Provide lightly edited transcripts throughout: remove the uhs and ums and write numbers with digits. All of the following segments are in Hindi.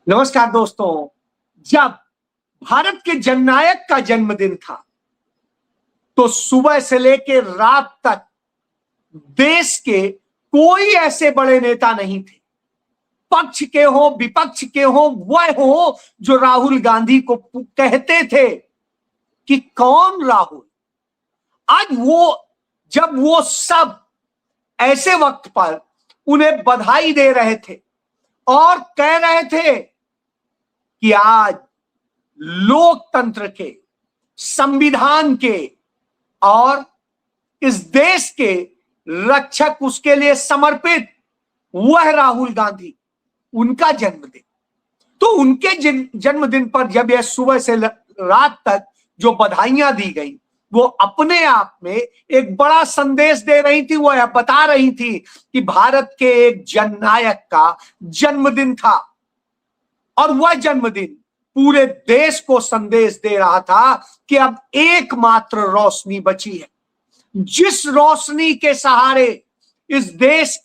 नमस्कार दोस्तों। जब भारत के जननायक का जन्मदिन था तो सुबह से लेकर रात तक देश के कोई ऐसे बड़े नेता नहीं थे, पक्ष के हो विपक्ष के हो, वह हो जो राहुल गांधी को कहते थे कि कौन राहुल। आज जब वो सब ऐसे वक्त पर उन्हें बधाई दे रहे थे और कह रहे थे कि आज लोकतंत्र के, संविधान के और इस देश के रक्षक, उसके लिए समर्पित वह राहुल गांधी, उनका जन्मदिन। तो उनके जन्मदिन पर जब यह सुबह से रात तक जो बधाइयां दी गई, वो अपने आप में एक बड़ा संदेश दे रही थी। वो यह बता रही थी कि भारत के एक जननायक का जन्मदिन था और वह जन्मदिन पूरे देश को संदेश दे रहा था कि अब एकमात्र रोशनी बची है, जिस रोशनी के सहारे इस देश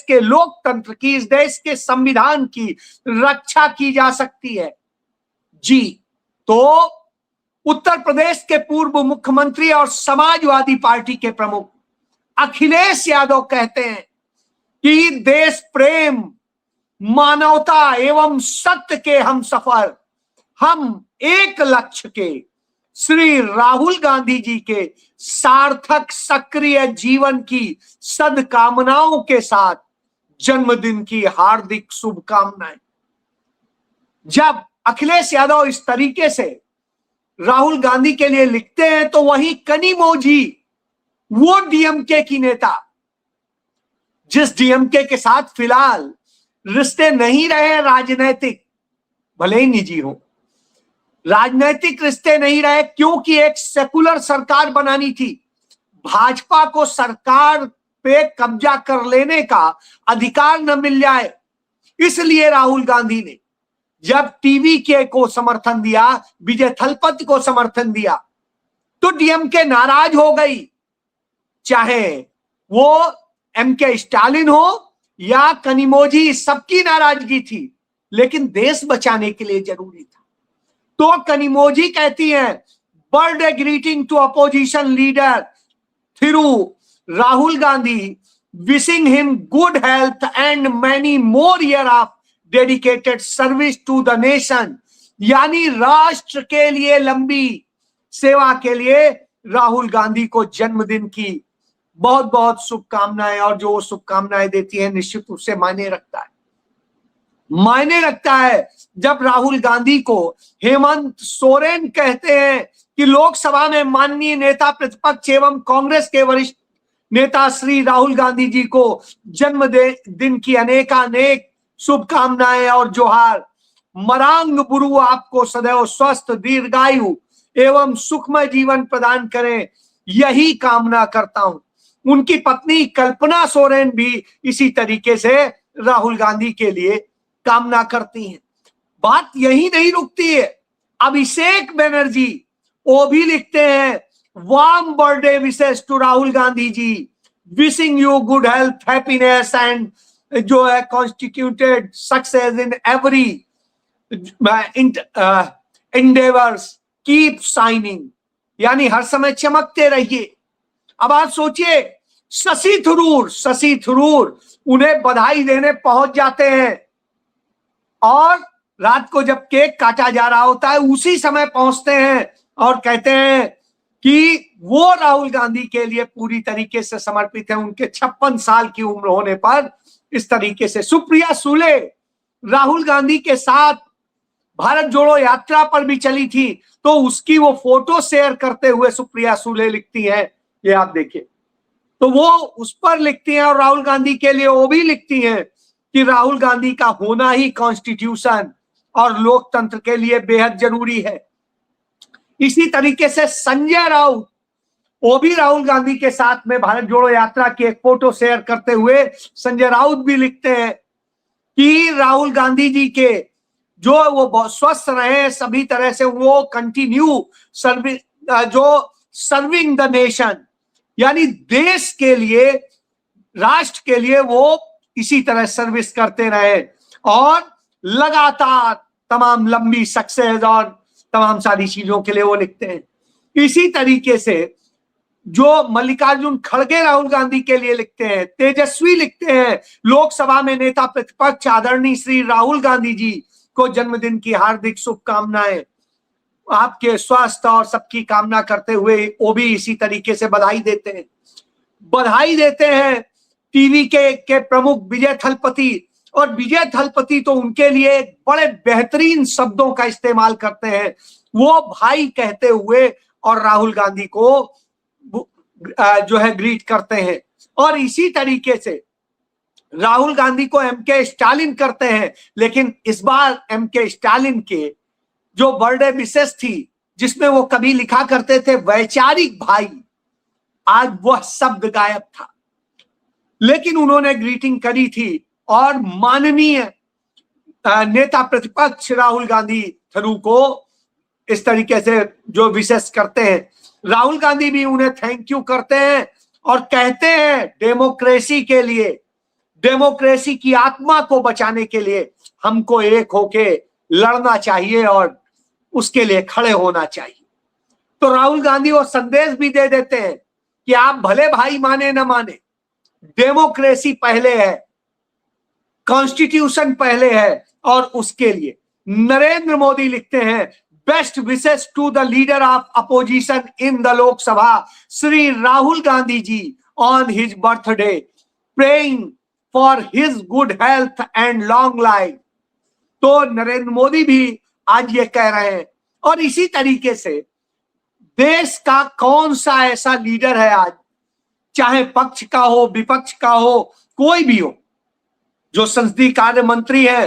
के लोकतंत्र की, इस देश के संविधान की रक्षा की जा सकती है। जी, तो उत्तर प्रदेश के पूर्व मुख्यमंत्री और समाजवादी पार्टी के प्रमुख अखिलेश यादव कहते हैं कि देश प्रेम, मानवता एवं सत्य के हम सफर, हम एक लक्ष्य के श्री राहुल गांधी जी के सार्थक सक्रिय जीवन की सद्कामनाओं के साथ जन्मदिन की हार्दिक शुभकामनाएं। जब अखिलेश यादव इस तरीके से राहुल गांधी के लिए लिखते हैं तो वहीं कनिमोझी, वो डीएमके की नेता, जिस डीएमके के साथ फिलहाल रिश्ते नहीं रहे राजनैतिक, भले ही निजी हो, राजनैतिक रिश्ते नहीं रहे, क्योंकि एक सेकुलर सरकार बनानी थी। भाजपा को सरकार पे कब्जा कर लेने का अधिकार न मिल जाए, इसलिए राहुल गांधी ने जब टीवी के को समर्थन दिया, विजय थलपति को समर्थन दिया, तो डीएमके नाराज हो गई। चाहे वो एमके स्टालिन हो या कनिमोझी, सबकी नाराजगी थी, लेकिन देश बचाने के लिए जरूरी था। तो कनिमोझी कहती है, birthday greeting to opposition leader Thiru Rahul Gandhi, wishing him good health and many more year of dedicated service to the nation. यानी राष्ट्र के लिए लंबी सेवा के लिए राहुल गांधी को जन्मदिन की बहुत बहुत शुभकामनाएं। और जो शुभकामनाएं देती है निश्चित रूप से मायने रखता है। जब राहुल गांधी को हेमंत सोरेन कहते हैं कि लोकसभा में माननीय नेता प्रतिपक्ष एवं कांग्रेस के वरिष्ठ नेता श्री राहुल गांधी जी को जन्मदिन की अनेकानेक शुभकामनाएं और जोहार। मरांग गुरु आपको सदैव स्वस्थ, दीर्घायु एवं सुखमय जीवन प्रदान करें, यही कामना करता हूं। उनकी पत्नी कल्पना सोरेन भी इसी तरीके से राहुल गांधी के लिए कामना करती हैं। बात यही नहीं रुकती है, अभिषेक बनर्जी वो भी लिखते हैं, warm birthday wishes to Rahul Gandhi ji, wishing you good health, happiness and जो है constituted success in every endeavours, keep shining, यानी हर समय चमकते रहिए। अब आप सोचिए, शशि थरूर उन्हें बधाई देने पहुंच जाते हैं और रात को जब केक काटा जा रहा होता है उसी समय पहुंचते हैं और कहते हैं कि वो राहुल गांधी के लिए पूरी तरीके से समर्पित है। उनके 56 साल की उम्र होने पर इस तरीके से सुप्रिया सुले राहुल गांधी के साथ भारत जोड़ो यात्रा पर भी चली थी, तो उसकी वो फोटो शेयर करते हुए सुप्रिया सुले लिखती हैं, ये आप देखिए, तो वो उस पर लिखती हैं। और राहुल गांधी के लिए वो भी लिखती हैं कि राहुल गांधी का होना ही कॉन्स्टिट्यूशन और लोकतंत्र के लिए बेहद जरूरी है। इसी तरीके से संजय राउत, वो भी राहुल गांधी के साथ में भारत जोड़ो यात्रा की एक फोटो शेयर करते हुए संजय राउत भी लिखते हैं कि राहुल गांधी जी के जो वो बहुत स्वस्थ रहे, सभी तरह से वो कंटिन्यू सर्विंग द नेशन, यानी देश के लिए, राष्ट्र के लिए वो इसी तरह सर्विस करते रहे। और लगातार तमाम लंबी सक्सेस और तमाम सारी चीजों के लिए वो लिखते हैं। इसी तरीके से जो मल्लिकार्जुन खड़गे राहुल गांधी के लिए लिखते हैं, तेजस्वी लिखते हैं, लोकसभा में नेता प्रतिपक्ष आदरणीय श्री राहुल गांधी जी को जन्मदिन की हार्दिक शुभकामनाएं, आपके स्वास्थ्य और सबकी कामना करते हुए वो भी इसी तरीके से बधाई देते हैं। बधाई देते हैं टीवी के प्रमुख विजय थलपति, और विजय थलपति तो उनके लिए बड़े बेहतरीन शब्दों का इस्तेमाल करते हैं, वो भाई कहते हुए और राहुल गांधी को जो है ग्रीट करते हैं। और इसी तरीके से राहुल गांधी को एमके स्टालिन करते हैं, लेकिन इस बार एमके स्टालिन के जो बर्थडे विशेष थी जिसमें वो कभी लिखा करते थे वैचारिक भाई, आज वह शब्द गायब था, लेकिन उन्होंने ग्रीटिंग करी थी और माननीय नेता प्रतिपक्ष राहुल गांधी थरू को इस तरीके से जो विशेष करते हैं। राहुल गांधी भी उन्हें थैंक यू करते हैं और कहते हैं डेमोक्रेसी के लिए, डेमोक्रेसी की आत्मा को बचाने के लिए हमको एक होके लड़ना चाहिए और उसके लिए खड़े होना चाहिए। तो राहुल गांधी वो संदेश भी दे देते हैं कि आप भले भाई माने न माने, डेमोक्रेसी पहले है, कॉन्स्टिट्यूशन पहले है, और उसके लिए नरेंद्र मोदी लिखते हैं best wishes to the leader of opposition in the Lok Sabha Shri Rahul Gandhi ji on his birthday, praying for his good health and long life. तो नरेंद्र मोदी भी आज ये कह रहे हैं। और इसी तरीके से देश का कौन सा ऐसा लीडर है आज, चाहे पक्ष का हो विपक्ष का हो कोई भी हो, जो संसदीय कार्य मंत्री है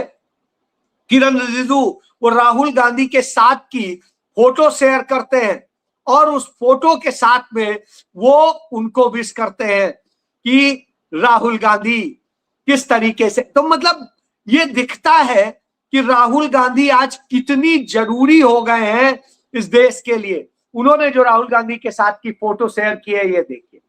किरण रिजिजू, वो राहुल गांधी के साथ की फोटो शेयर करते हैं और उस फोटो के साथ में वो उनको विश करते हैं कि राहुल गांधी किस तरीके से। तो मतलब ये दिखता है कि राहुल गांधी आज कितनी जरूरी हो गए हैं इस देश के लिए। उन्होंने जो राहुल गांधी के साथ की फोटो शेयर की है, ये देखिए,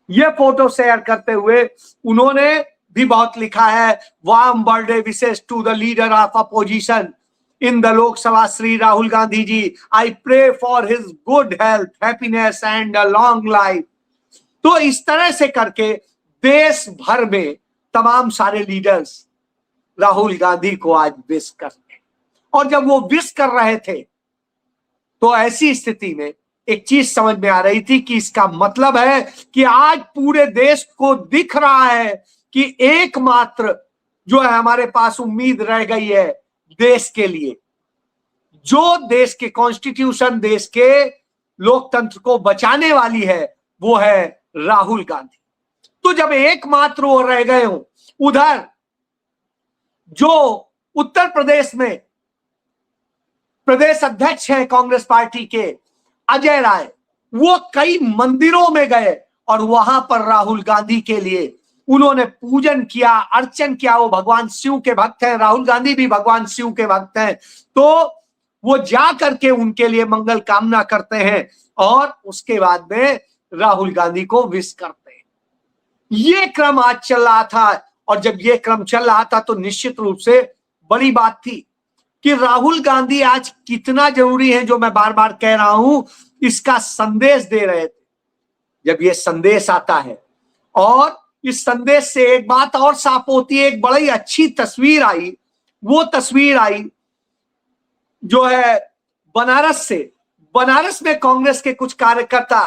ये फोटो शेयर करते हुए उन्होंने भी बहुत लिखा है, warm birthday wishes to the leader of opposition in the Lok Sabha Shri Rahul Gandhi ji, I pray for his good health, happiness and a long life. तो इस तरह से करके देश भर में तमाम सारे लीडर्स राहुल गांधी को आज विश करते हैं। और जब वो विश कर रहे थे तो ऐसी स्थिति में एक चीज समझ में आ रही थी कि इसका मतलब है कि आज पूरे देश को दिख रहा है कि एकमात्र जो है हमारे पास उम्मीद रह गई है देश के लिए, जो देश के कॉन्स्टिट्यूशन, देश के लोकतंत्र को बचाने वाली है, वो है राहुल गांधी। तो जब एकमात्र वो रह गए हो, उधर जो उत्तर प्रदेश में प्रदेश अध्यक्ष हैं कांग्रेस पार्टी के अजय राय, वो कई मंदिरों में गए और वहां पर राहुल गांधी के लिए उन्होंने पूजन किया, अर्चन किया। वो भगवान शिव के भक्त हैं, राहुल गांधी भी भगवान शिव के भक्त हैं, तो वो जा करके उनके लिए मंगल कामना करते हैं और उसके बाद में राहुल गांधी को विश करते हैं। ये क्रम आज चल रहा था, और जब ये क्रम चल रहा था तो निश्चित रूप से बड़ी बात थी कि राहुल गांधी आज कितना जरूरी है, जो मैं बार बार कह रहा हूं, इसका संदेश दे रहे थे। जब ये संदेश आता है और इस संदेश से एक बात और साफ होती है, एक बड़ी अच्छी तस्वीर आई, वो तस्वीर आई जो है बनारस से। बनारस में कांग्रेस के कुछ कार्यकर्ता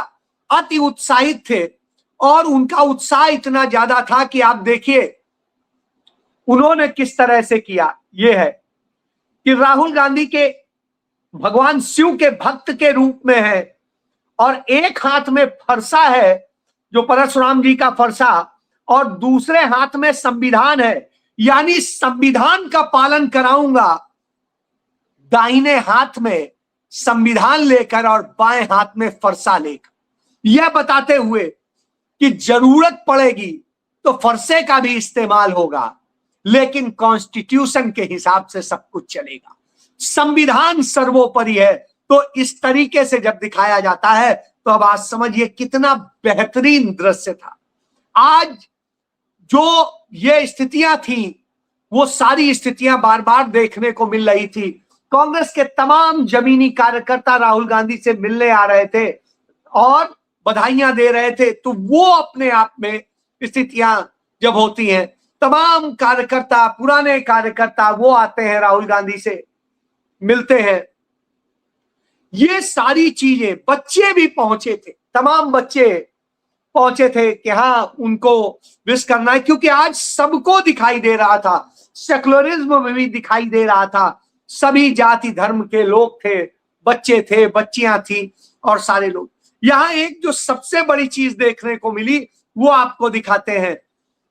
अति उत्साहित थे और उनका उत्साह इतना ज्यादा था कि आप देखिए उन्होंने किस तरह से किया। ये है कि राहुल गांधी के भगवान शिव के भक्त के रूप में है और एक हाथ में फरसा है, जो परशुराम जी का फरसा, और दूसरे हाथ में संविधान है, यानी संविधान का पालन कराऊंगा, दाहिने हाथ में संविधान लेकर और बाएं हाथ में फरसा लेकर, यह बताते हुए कि जरूरत पड़ेगी तो फरसे का भी इस्तेमाल होगा, लेकिन कॉन्स्टिट्यूशन के हिसाब से सब कुछ चलेगा, संविधान सर्वोपरि है। तो इस तरीके से जब दिखाया जाता है तो अब आज समझिए कितना बेहतरीन दृश्य था। आज जो ये स्थितियां थी वो सारी स्थितियां बार बार देखने को मिल रही थी। कांग्रेस के तमाम जमीनी कार्यकर्ता राहुल गांधी से मिलने आ रहे थे और बधाइयां दे रहे थे। तो वो अपने आप में स्थितियां जब होती हैं, तमाम कार्यकर्ता, पुराने कार्यकर्ता वो आते हैं, राहुल गांधी से मिलते हैं। ये सारी चीजें, बच्चे भी पहुंचे थे, तमाम बच्चे पहुंचे थे कि हाँ उनको विश करना है, क्योंकि आज सबको दिखाई दे रहा था, सेकुलरिज्म में भी दिखाई दे रहा था, सभी जाति धर्म के लोग थे, बच्चे थे, बच्चियां थी और सारे लोग। यहां एक जो सबसे बड़ी चीज देखने को मिली वो आपको दिखाते हैं।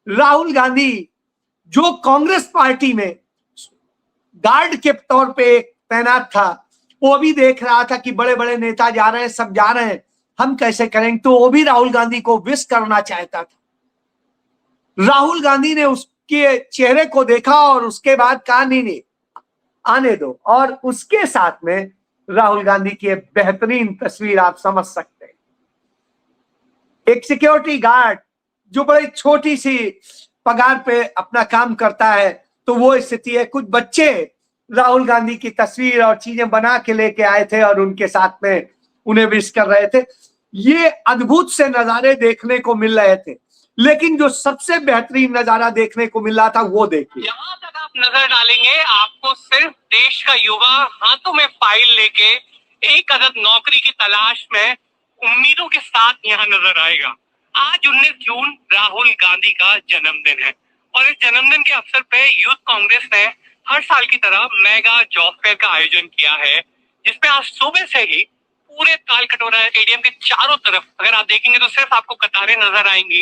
राहुल गांधी जो कांग्रेस पार्टी में गार्ड के तौर पे तैनात था, वो भी देख रहा था कि बड़े बड़े नेता जा रहे हैं, सब जा रहे हैं, हम कैसे करेंगे, तो वो भी राहुल गांधी को विश करना चाहता था। राहुल गांधी ने उसके चेहरे को देखा और उसके बाद कहा नहीं नहीं आने दो, और उसके साथ में राहुल गांधी की बेहतरीन तस्वीर आप समझ सकते हैं। एक सिक्योरिटी गार्ड जो बड़ी छोटी सी पगार पे अपना काम करता है, तो वो स्थिति है। कुछ बच्चे राहुल गांधी की तस्वीर और चीजें बना के लेके आए थे और उनके साथ में उन्हें विश कर रहे थे। ये अद्भुत से नजारे देखने को मिल रहे थे, लेकिन जो सबसे बेहतरीन नजारा देखने को मिल रहा था वो देखिए। जहां तक आप नजर डालेंगे आपको सिर्फ देश का युवा हाथों में फाइल लेके एक अदद नौकरी की तलाश में उम्मीदों के साथ यहाँ नजर आएगा। आज 19 जून राहुल गांधी का जन्मदिन है और इस जन्मदिन के अवसर पे यूथ कांग्रेस ने हर साल की तरह मेगा जॉब फेयर का आयोजन किया है, जिसमें आज सुबह से ही पूरे तालकटोरा स्टेडियम के चारों तरफ अगर आप देखेंगे तो सिर्फ आपको कतारें नजर आएंगी।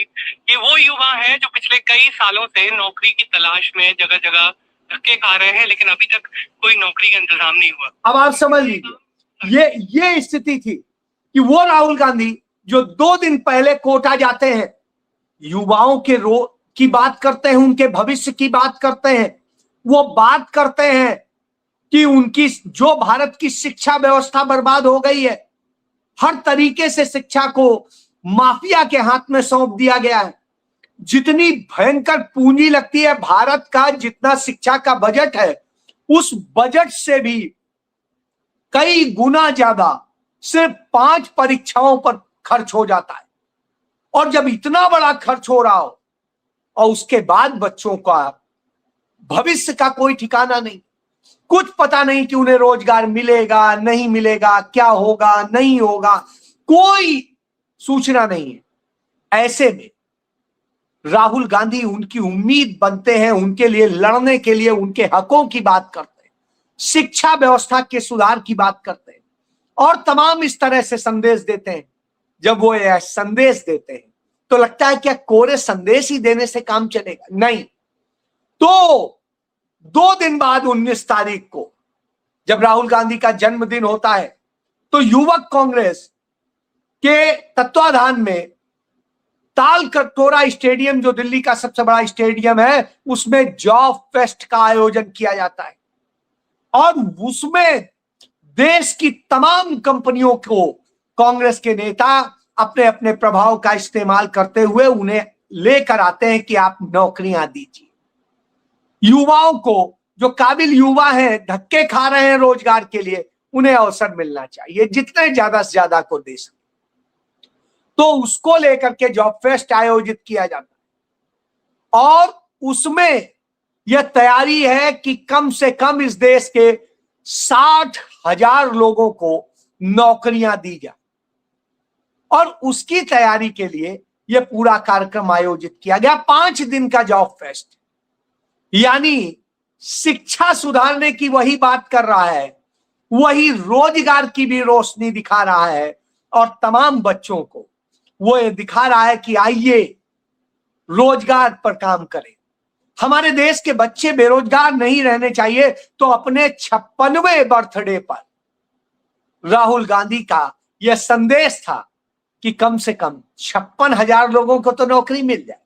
ये वो युवा हैं जो पिछले कई सालों से नौकरी की तलाश में जगह जगह धक्के खा रहे हैं, लेकिन अभी तक कोई नौकरी का इंतजाम नहीं हुआ। अब आप समझ लीजिए, ये स्थिति थी कि वो राहुल गांधी जो 2 दिन पहले कोटा जाते हैं, युवाओं के की बात करते हैं, उनके भविष्य की बात करते हैं, वो बात करते हैं कि उनकी जो भारत की शिक्षा व्यवस्था बर्बाद हो गई है, हर तरीके से शिक्षा को माफिया के हाथ में सौंप दिया गया है, जितनी भयंकर पूंजी लगती है, भारत का जितना शिक्षा का बजट है उस बजट से भी कई गुना ज्यादा सिर्फ 5 परीक्षाओं पर खर्च हो जाता है। और जब इतना बड़ा खर्च हो रहा हो और उसके बाद बच्चों का भविष्य का कोई ठिकाना नहीं, कुछ पता नहीं कि उन्हें रोजगार मिलेगा नहीं मिलेगा, क्या होगा नहीं होगा, कोई सूचना नहीं है, ऐसे में राहुल गांधी उनकी उम्मीद बनते हैं, उनके लिए लड़ने के लिए उनके हकों की बात करते हैं, शिक्षा व्यवस्था के सुधार की बात करते हैं और तमाम इस तरह से संदेश देते हैं। जब वो यह संदेश देते हैं तो लगता है क्या कोरे संदेश ही देने से काम चलेगा? नहीं। तो 2 दिन बाद 19 तारीख को जब राहुल गांधी का जन्मदिन होता है, तो युवक कांग्रेस के तत्वाधान में तालकटोरा स्टेडियम, जो दिल्ली का सबसे बड़ा स्टेडियम है, उसमें जॉब फेस्ट का आयोजन किया जाता है और उसमें देश की तमाम कंपनियों को कांग्रेस के नेता अपने अपने प्रभाव का इस्तेमाल करते हुए उन्हें लेकर आते हैं कि आप नौकरियां दीजिए। युवाओं को, जो काबिल युवा हैं, धक्के खा रहे हैं रोजगार के लिए, उन्हें अवसर मिलना चाहिए, जितने ज्यादा से ज्यादा को दे सके। तो उसको लेकर के जॉब फेस्ट आयोजित किया जाता है और उसमें यह तैयारी है कि कम से कम इस देश के 60,000 लोगों को नौकरियां दी जाए और उसकी तैयारी के लिए यह पूरा कार्यक्रम आयोजित किया गया। 5 दिन का जॉब फेस्ट, यानी शिक्षा सुधारने की वही बात कर रहा है, वही रोजगार की भी रोशनी दिखा रहा है और तमाम बच्चों को वो ये दिखा रहा है कि आइए रोजगार पर काम करें। हमारे देश के बच्चे बेरोजगार नहीं रहने चाहिए। तो अपने 56वें बर्थडे पर राहुल गांधी का यह संदेश था कि कम से कम 56,000 लोगों को तो नौकरी मिल जाए।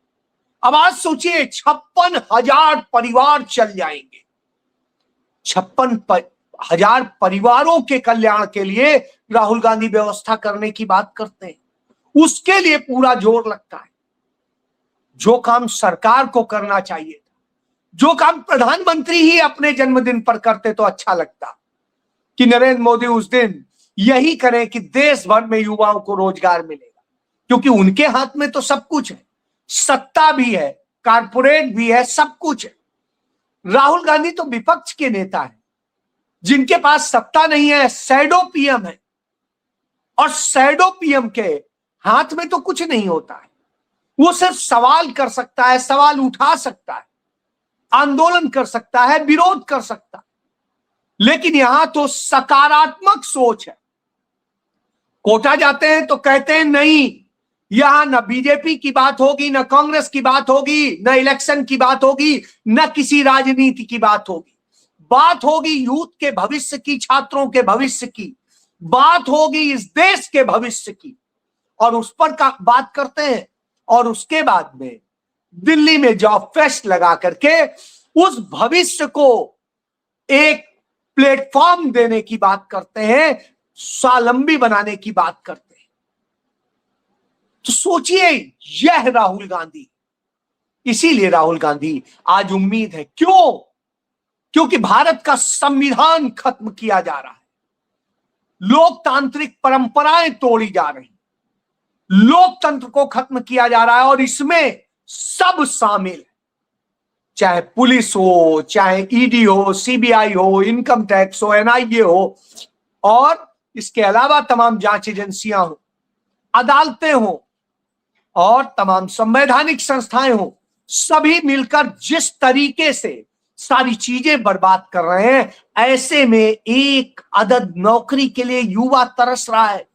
अब आज सोचिए 56,000 परिवार चल जाएंगे। 56,000 परिवारों के कल्याण के लिए राहुल गांधी व्यवस्था करने की बात करते हैं, उसके लिए पूरा जोर लगता है। जो काम सरकार को करना चाहिए था, जो काम प्रधानमंत्री ही अपने जन्मदिन पर करते तो अच्छा लगता कि नरेंद्र मोदी उस दिन यही करें कि देश भर में युवाओं को रोजगार मिलेगा, क्योंकि उनके हाथ में तो सब कुछ है, सत्ता भी है, कारपोरेट भी है, सब कुछ है। राहुल गांधी तो विपक्ष के नेता है, जिनके पास सत्ता नहीं है, शैडो पीएम है, और शैडो पीएम के हाथ में तो कुछ नहीं होता है। वो सिर्फ सवाल कर सकता है, सवाल उठा सकता है, आंदोलन कर सकता है, विरोध कर सकता है, लेकिन यहां तो सकारात्मक सोच है। कोटा जाते हैं तो कहते हैं नहीं, यहां न बीजेपी की बात होगी, न कांग्रेस की बात होगी, न इलेक्शन की बात होगी, न किसी राजनीति की बात होगी। बात होगी यूथ के भविष्य की, छात्रों के भविष्य की, बात होगी इस देश के भविष्य की, और उस पर बात करते हैं। और उसके बाद में दिल्ली में जॉब फेस्ट लगा करके उस भविष्य को एक प्लेटफॉर्म देने की बात करते हैं, स्वावलंबी बनाने की बात करते हैं। तो सोचिए, यह राहुल गांधी, इसीलिए राहुल गांधी आज उम्मीद है। क्यों? क्योंकि भारत का संविधान खत्म किया जा रहा है, लोकतांत्रिक परंपराएं तोड़ी जा रही, लोकतंत्र को खत्म किया जा रहा है, और इसमें सब शामिल है, चाहे पुलिस हो, चाहे ईडी हो, सीबीआई हो, इनकम टैक्स हो, एनआईए हो, और इसके अलावा तमाम जांच एजेंसियां हो, अदालतें हो, और तमाम संवैधानिक संस्थाएं हो, सभी मिलकर जिस तरीके से सारी चीजें बर्बाद कर रहे हैं, ऐसे में एक अदद नौकरी के लिए युवा तरस रहा है,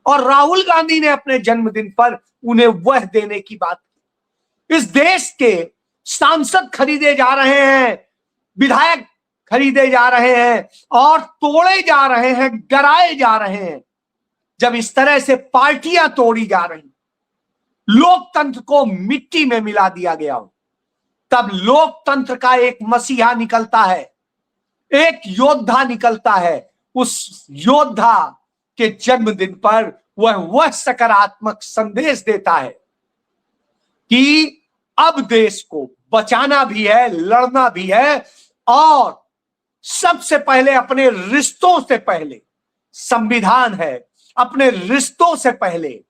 और राहुल गांधी ने अपने जन्मदिन पर उन्हें वह देने की बात की। इस देश के सांसद खरीदे जा रहे हैं, विधायक खरीदे जा रहे हैं, और तोड़े जा रहे हैं, गिराए जा रहे हैं। जब इस तरह से पार्टियां तोड़ी जा रही, लोकतंत्र को मिट्टी में मिला दिया गया हो, तब लोकतंत्र का एक मसीहा निकलता है, एक योद्धा निकलता है। उस योद्धा के जन्मदिन पर वह सकारात्मक संदेश देता है कि अब देश को बचाना भी है, लड़ना भी है, और सबसे पहले अपने रिश्तों से पहले संविधान है, अपने रिश्तों से पहले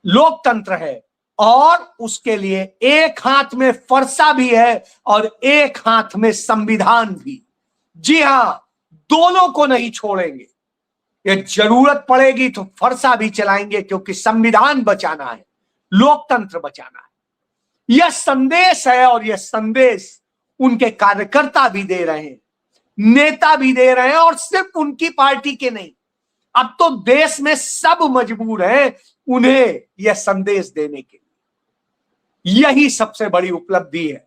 लोकतंत्र है, और उसके लिए एक हाथ में फरसा भी है और एक हाथ में संविधान भी। जी हां, दोनों को नहीं छोड़ेंगे। ये जरूरत पड़ेगी तो फरसा भी चलाएंगे, क्योंकि संविधान बचाना है, लोकतंत्र बचाना है। यह संदेश है, और यह संदेश उनके कार्यकर्ता भी दे रहे हैं, नेता भी दे रहे हैं, और सिर्फ उनकी पार्टी के नहीं, अब तो देश में सब मजबूर हैं उन्हें यह संदेश देने के लिए। यही सबसे बड़ी उपलब्धि है,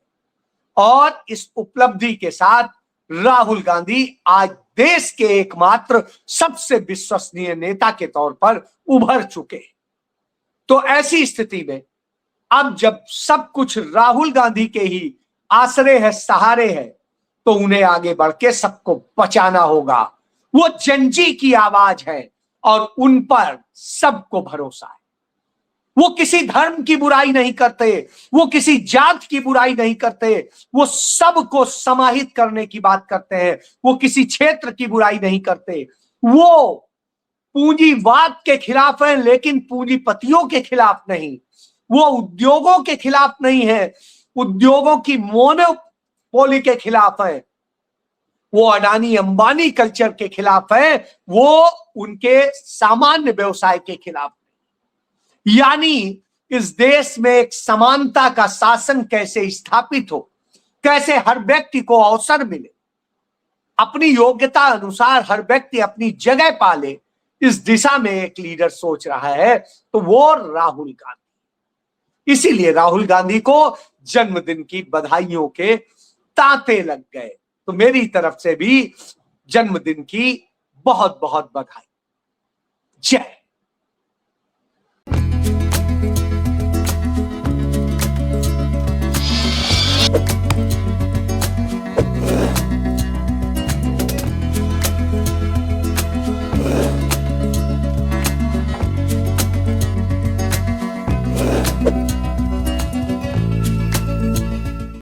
और इस उपलब्धि के साथ राहुल गांधी आज देश के एकमात्र सबसे विश्वसनीय नेता के तौर पर उभर चुके। तो ऐसी स्थिति में अब जब सब कुछ राहुल गांधी के ही आसरे है, सहारे है, तो उन्हें आगे बढ़ के सबको बचाना होगा। वो जनजी की आवाज है, और उन पर सबको भरोसा है। वो किसी धर्म की बुराई नहीं करते, वो किसी जात की बुराई नहीं करते, वो सबको समाहित करने की बात करते हैं। वो किसी क्षेत्र की बुराई नहीं करते। वो पूंजीवाद के खिलाफ है, लेकिन पूंजीपतियों के खिलाफ नहीं। वो उद्योगों के खिलाफ नहीं है, उद्योगों की मोनोपोली के खिलाफ है। वो अडानी अंबानी कल्चर के खिलाफ है, वो उनके सामान्य व्यवसाय के खिलाफ। यानी इस देश में एक समानता का शासन कैसे स्थापित हो, कैसे हर व्यक्ति को अवसर मिले, अपनी योग्यता अनुसार हर व्यक्ति अपनी जगह पाले, इस दिशा में एक लीडर सोच रहा है, तो वो राहुल गांधी। इसीलिए राहुल गांधी को जन्मदिन की बधाइयों के तांते लग गए। तो मेरी तरफ से भी जन्मदिन की बहुत बहुत बधाई। जय। you